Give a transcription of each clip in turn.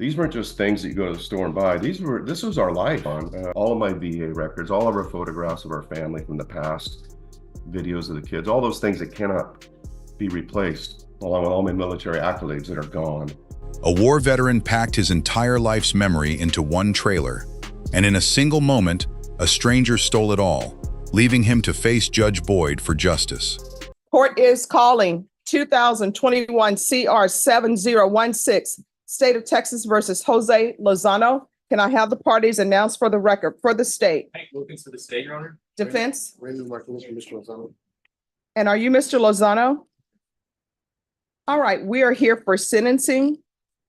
These weren't just things that you go to the store and buy. This was our life on all of my VA records, all of our photographs of our family from the past, videos of the kids, all those things that cannot be replaced, along with all my military accolades that are gone. A war veteran packed his entire life's memory into one trailer, and in a single moment, a stranger stole it all, leaving him to face Judge Boyd for justice. Court is calling 2021 CR 7016, State of Texas versus Jose Lozano. Can I have the parties announced for the record for the state? Hank Wilkins for the state, Your Honor. Defense? Raymond Martinez for Mr. Lozano. And are you Mr. Lozano? All right, we are here for sentencing.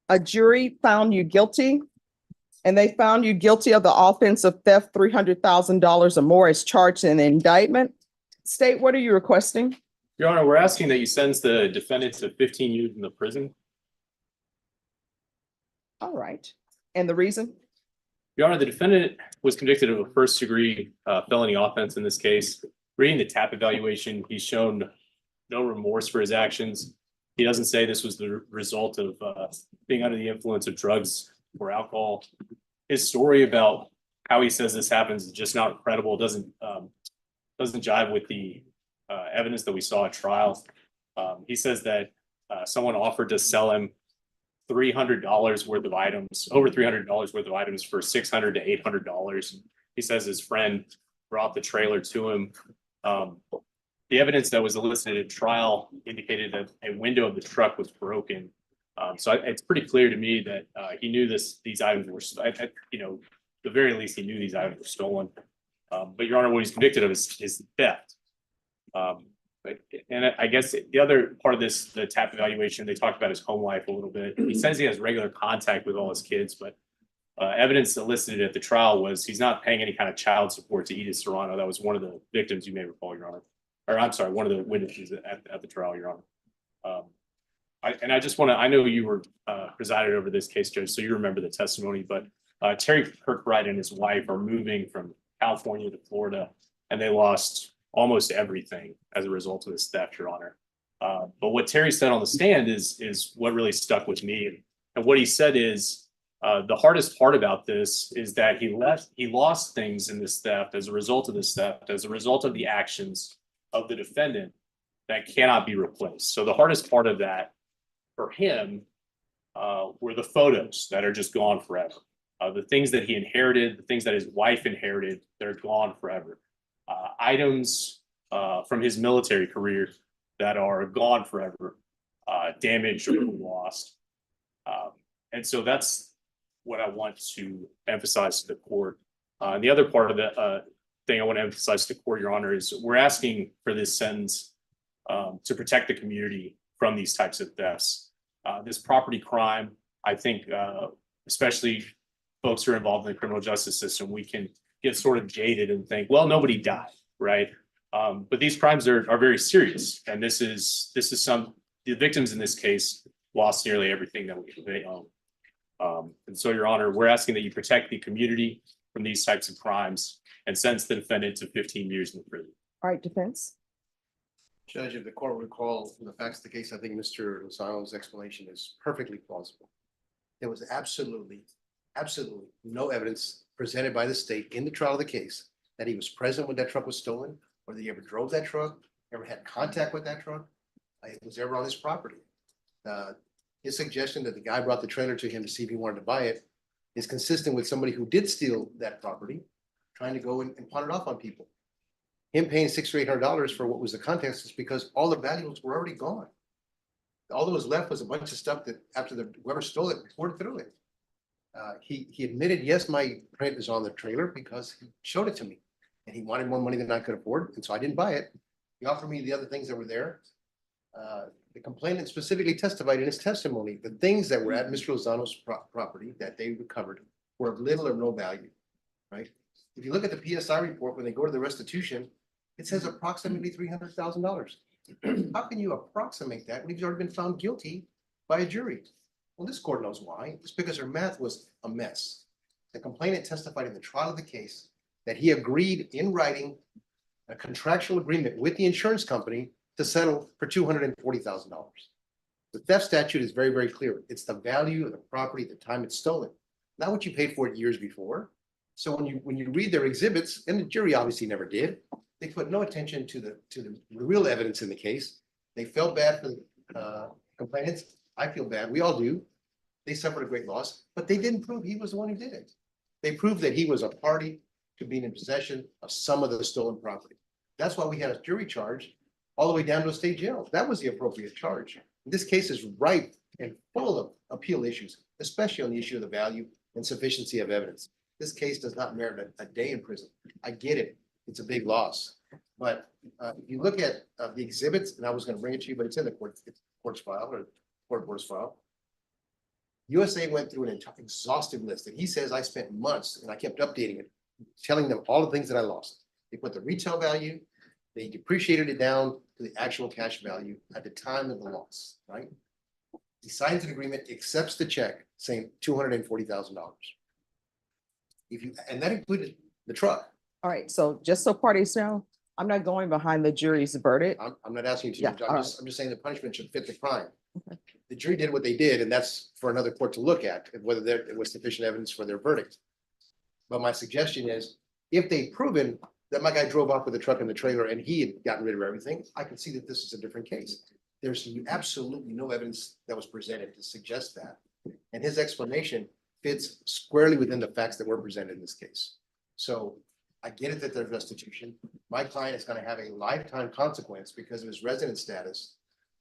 A jury found you guilty, and they found you guilty of the offense of theft, $300,000 or more as charged in the indictment. State, what are you requesting? Your Honor, we're asking that you sentence the defendant to 15 years in the prison. All right, and the reason? Your Honor, the defendant was convicted of a first-degree felony offense in this case. Reading the TAP evaluation, he's shown no remorse for his actions. He doesn't say this was the result of being under the influence of drugs or alcohol. His story about how he says this happens is just not credible. Doesn't jive with the evidence that we saw at trial. He says that someone offered to sell him $300 worth of items, over $300 worth of items for $600 to $800. He says his friend brought the trailer to him. The evidence that was elicited at trial indicated that a window of the truck was broken. So it's pretty clear to me that he knew these items were, the very least he knew these items were stolen. But Your Honor, what he's convicted of is theft. And I guess the other part of this, the TAP evaluation, they talked about his home life a little bit. He says he has regular contact with all his kids, but evidence elicited at the trial was he's not paying any kind of child support to Edith Serrano. That was one of the victims, you may recall, Your Honor. Or I'm sorry, one of the witnesses at the trial, Your Honor. I just want to, I know you were presided over this case, Judge, so you remember the testimony, but Terry Kirkbride and his wife are moving from California to Florida, and they lost almost everything as a result of this theft, Your Honor. But what Terry said on the stand is what really stuck with me. And what he said is the hardest part about this is that he lost things in this theft as a result of this theft, as a result of the actions of the defendant that cannot be replaced. So the hardest part of that for him were the photos that are just gone forever. The things that he inherited, the things that his wife inherited, they're gone forever. Items from his military career that are gone forever, damaged or lost. And so that's what I want to emphasize to the court. And the other part of the thing I want to emphasize to the court, Your Honor, is we're asking for this sentence to protect the community from these types of thefts. This property crime, I think, especially folks who are involved in the criminal justice system, we can get sort of jaded and think, well, nobody died, right? But these crimes are very serious, and this is the victims in this case lost nearly everything that they own. And so, Your Honor, we're asking that you protect the community from these types of crimes and sentence the defendant to 15 years in prison. All right, defense. Judge, if the court would recall from the facts of the case, I think Mr. Lozano's explanation is perfectly plausible. There was absolutely no evidence presented by the state in the trial of the case that he was present when that truck was stolen, or that he ever drove that truck, ever had contact with that truck, it was ever on his property. His suggestion that the guy brought the trailer to him to see if he wanted to buy it is consistent with somebody who did steal that property, trying to go and pawn it off on people. Him paying $600 or $800 for what was the contents is because all the valuables were already gone. All that was left was a bunch of stuff that after whoever stole it poured through it. He admitted, yes, my print is on the trailer because he showed it to me, and he wanted more money than I could afford, and so I didn't buy it. He offered me the other things that were there. The complainant specifically testified in his testimony the things that were at Mr. Lozano's property that they recovered were of little or no value, right? If you look at the PSI report, when they go to the restitution, it says approximately $300,000. How can you approximate that when he's already been found guilty by a jury? Well, this court knows why. It's because her math was a mess. The complainant testified in the trial of the case that he agreed in writing a contractual agreement with the insurance company to settle for $240,000. The theft statute is very, very clear. It's the value of the property at the time it's stolen, not what you paid for it years before. So when you read their exhibits, and the jury obviously never did, they put no attention to the real evidence in the case. They felt bad for the complainants. I feel bad. We all do. They suffered a great loss, but they didn't prove he was the one who did it. They proved that he was a party to being in possession of some of the stolen property. That's why we had a jury charge all the way down to a state jail. That was the appropriate charge. This case is ripe and full of appeal issues, especially on the issue of the value and sufficiency of evidence. This case does not merit a day in prison. I get it. It's a big loss. But if you look at the exhibits, and I was going to bring it to you, but it's in the court's file or court board's file. USA went through an exhaustive list, and he says I spent months and I kept updating it, telling them all the things that I lost. They put the retail value, they depreciated it down to the actual cash value at the time of the loss, right? He signs an agreement, accepts the check saying $240,000. And that included the truck. All right, so just so parties know, I'm not going behind the jury's verdict. I'm not asking you Yeah, to, all I'm just saying the punishment should fit the crime. Okay. The jury did what they did, and that's for another court to look at, whether there was sufficient evidence for their verdict. But my suggestion is, if they've proven that my guy drove off with the truck and the trailer and he had gotten rid of everything, I can see that this is a different case. There's absolutely no evidence that was presented to suggest that. And his explanation fits squarely within the facts that were presented in this case. So I get it that there's restitution. My client is going to have a lifetime consequence because of his resident status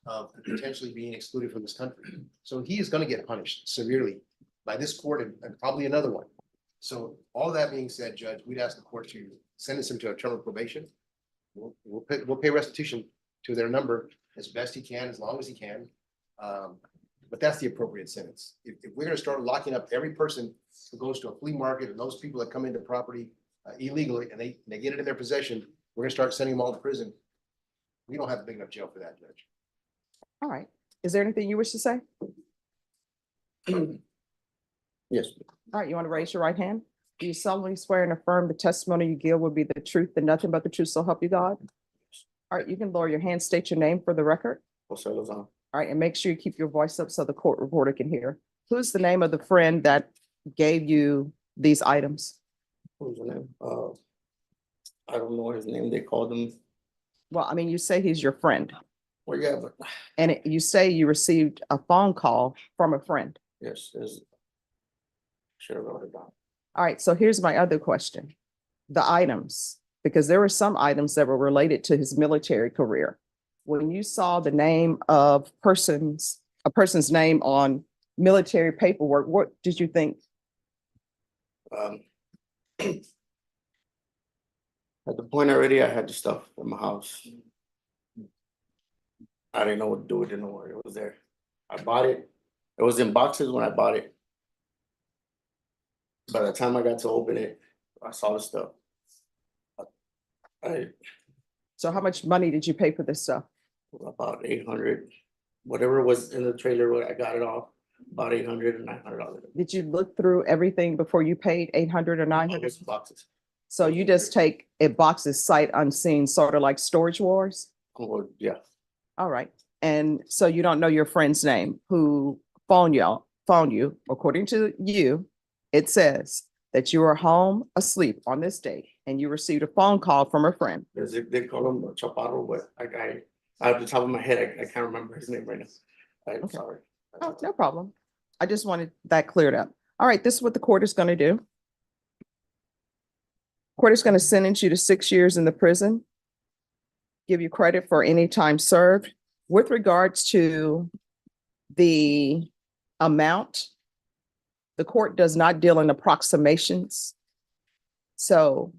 of potentially being excluded from this country. So he is going to get punished severely by this court and probably another one. So all that being said, Judge, we'd ask the court to sentence him to a term of probation. We'll pay restitution to their number as best he can, as long as he can. But that's the appropriate sentence. If we're going to start locking up every person who goes to a flea market and those people that come into property illegally and they get it in their possession, we're going to start sending them all to prison. We don't have a big enough jail for that, Judge. All right. Is there anything you wish to say? Yes. All right, you want to raise your right hand? Do you solemnly swear and affirm the testimony you give will be the truth and nothing but the truth, so help you God? All right, you can lower your hand, state your name for the record. All right, and make sure you keep your voice up so the court reporter can hear. Who's the name of the friend that gave you these items? What's his name? I don't know his name. They called him. Well, I mean, you say he's your friend, Well, yeah, but and you say you received a phone call from a friend. yes, should have wrote it down. All right, so here's my other question. The items, because there were some items that were related to his military career. When you saw the name of a person's name on military paperwork, what did you think? At the point already, I had the stuff in my house. I didn't know what to do with it, no more. It was there. I bought it. It was in boxes when I bought it. By the time I got to open it, I saw the stuff. So how much money did you pay for this stuff? About 800, whatever was in the trailer, when I got it off, about 800 and $900. Did you look through everything before you paid 800 or 900? Boxes. So you just take a boxes sight unseen, sort of like Storage Wars? Oh, yeah. All right. And so you don't know your friend's name who phoned you. According to you, it says that you were home asleep on this date and you received a phone call from a friend. They call him Chaparro, but I out of the top of my head, I can't remember his name right now. I'm Okay. sorry. Oh, no problem. I just wanted that cleared up. All right, this is what the court is going to do. Court is going to sentence you to 6 years in the prison, give you credit for any time served. With regards to the amount, the court does not deal in approximations. So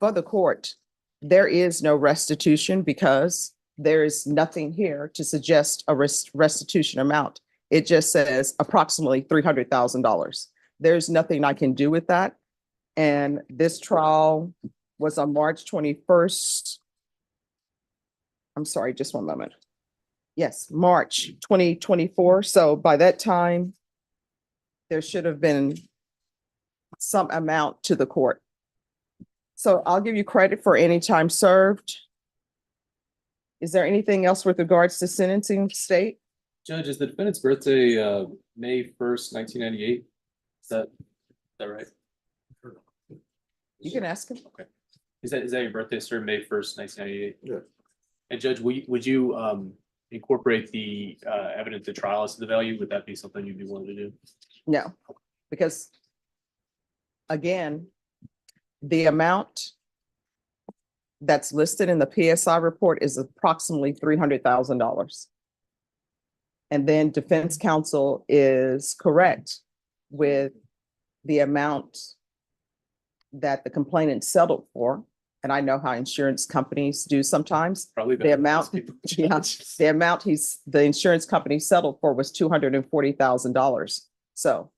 for the court, there is no restitution because there is nothing here to suggest a restitution amount. It just says approximately $300,000. There's nothing I can do with that. And this trial was on March 21st. I'm sorry, just one moment. Yes, March 2024. So by that time, there should have been some amount to the court. So I'll give you credit for any time served. Is there anything else with regards to sentencing, state? Judge, is the defendant's birthday May 1st, 1998? Is that right? You can ask him. Okay. Is that your birthday, sir? May 1st, 1998? Yeah. And Judge, would you incorporate the evidence at trial as to the value? Would that be something you'd be willing to do? No, because again, the amount that's listed in the PSI report is approximately $300,000. And then defense counsel is correct with the amount that the complainant settled for. And I know how insurance companies do sometimes. Probably The amount, yeah, the amount the insurance company settled for was $240,000. So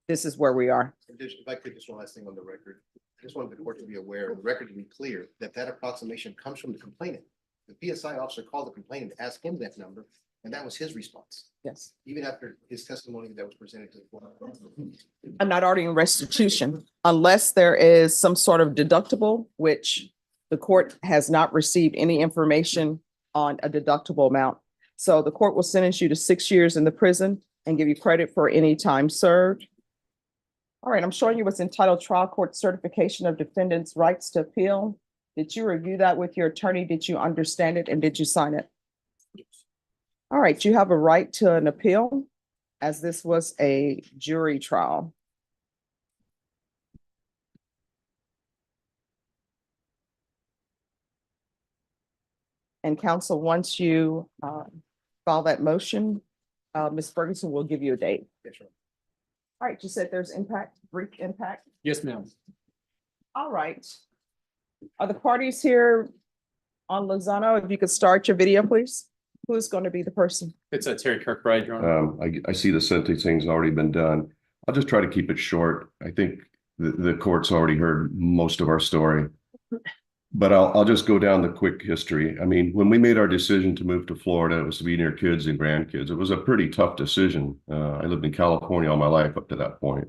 this is where we are. If I could, just one last thing on the record. I just wanted the court to be aware, the record to be clear, that approximation comes from the complainant. The PSI officer called the complainant to ask him that number, and that was his response, Yes. even after his testimony that was presented to the court. I'm not ordering restitution unless there is some sort of deductible, which the court has not received any information on a deductible amount. So the court will sentence you to 6 years in the prison and give you credit for any time served. All right, I'm showing you what's entitled Trial Court Certification of Defendant's Rights to Appeal. Did you review that with your attorney? Did you understand it and did you sign it? All right, you have a right to an appeal as this was a jury trial. And counsel, once you file that motion, Ms. Ferguson will give you a date. Yes, sir. All right, you said there's impact, brief impact. Yes, ma'am. All right. Are the parties here on Lozano? If you could start your video, please. Who's going to be the person? It's Terry Kirkbride, Your Honor. I see the sentencing's already been done. I'll just try to keep it short. I think the court's already heard most of our story. But I'll just go down the quick history. I mean, when we made our decision to move to Florida, it was to be near kids and grandkids. It was a pretty tough decision. I lived in California all my life up to that point.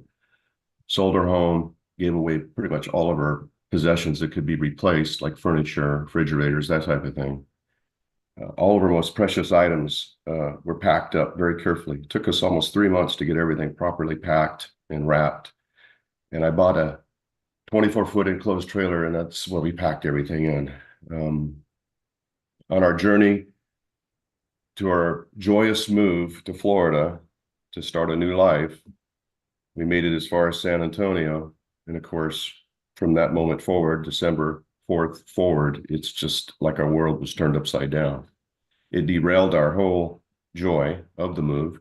Sold our home, gave away pretty much all of our possessions that could be replaced, like furniture, refrigerators, that type of thing. All of our most precious items were packed up very carefully. It took us almost 3 months to get everything properly packed and wrapped. And I bought a 24-foot enclosed trailer, and that's where we packed everything in. On our journey to our joyous move to Florida to start a new life, we made it as far as San Antonio. And of course, from that moment forward, December 4th forward, it's just like our world was turned upside down. It derailed our whole joy of the move.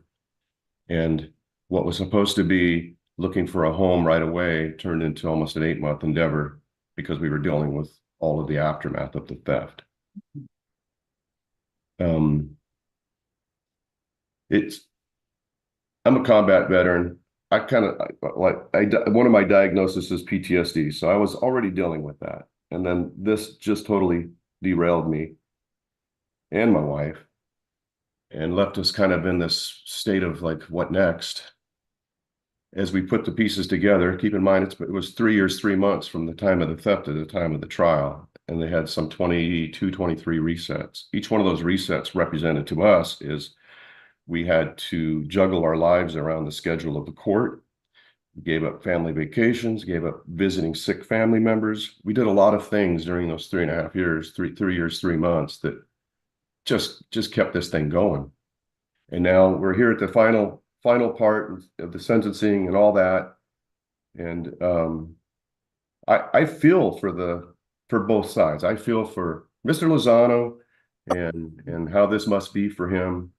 And what was supposed to be looking for a home right away turned into almost an 8-month endeavor because we were dealing with all of the aftermath of the theft. I'm a combat veteran. One of my diagnoses is PTSD, so I was already dealing with that. And then this just totally derailed me and my wife and left us kind of in this state of like, what next? As we put the pieces together, keep in mind, it was 3 years, 3 months from the time of the theft to the time of the trial. And they had some 22, 23 resets. Each one of those resets represented to us is we had to juggle our lives around the schedule of the court. We gave up family vacations, gave up visiting sick family members. We did a lot of things during those 3.5 years, 3 years, 3 months that just kept this thing going. And now we're here at the final part of the sentencing and all that. And I feel for both sides. I feel for Mr. Lozano and how this must be for him.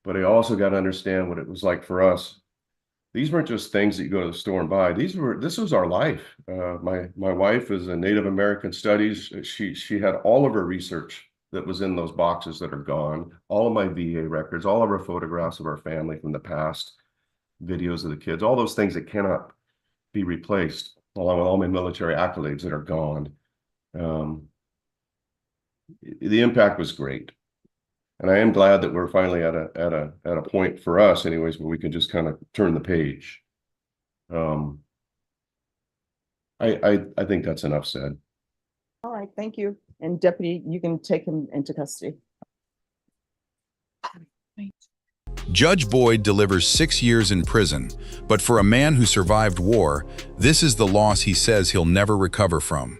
But I also got to understand what it was like for us. These weren't just things that you go to the store and buy. This was our life. My wife is a Native American studies. She had all of her research that was in those boxes that are gone. All of my VA records, all of our photographs of our family from the past, videos of the kids, all those things that cannot be replaced, along with all my military accolades that are gone. The impact was great. And I am glad that we're finally at a point for us anyways, where we can just kind of turn the page. I think that's enough said. All right, thank you. And Deputy, you can take him into custody. Judge Boyd delivers 6 years in prison, but for a man who survived war, this is the loss he says he'll never recover from.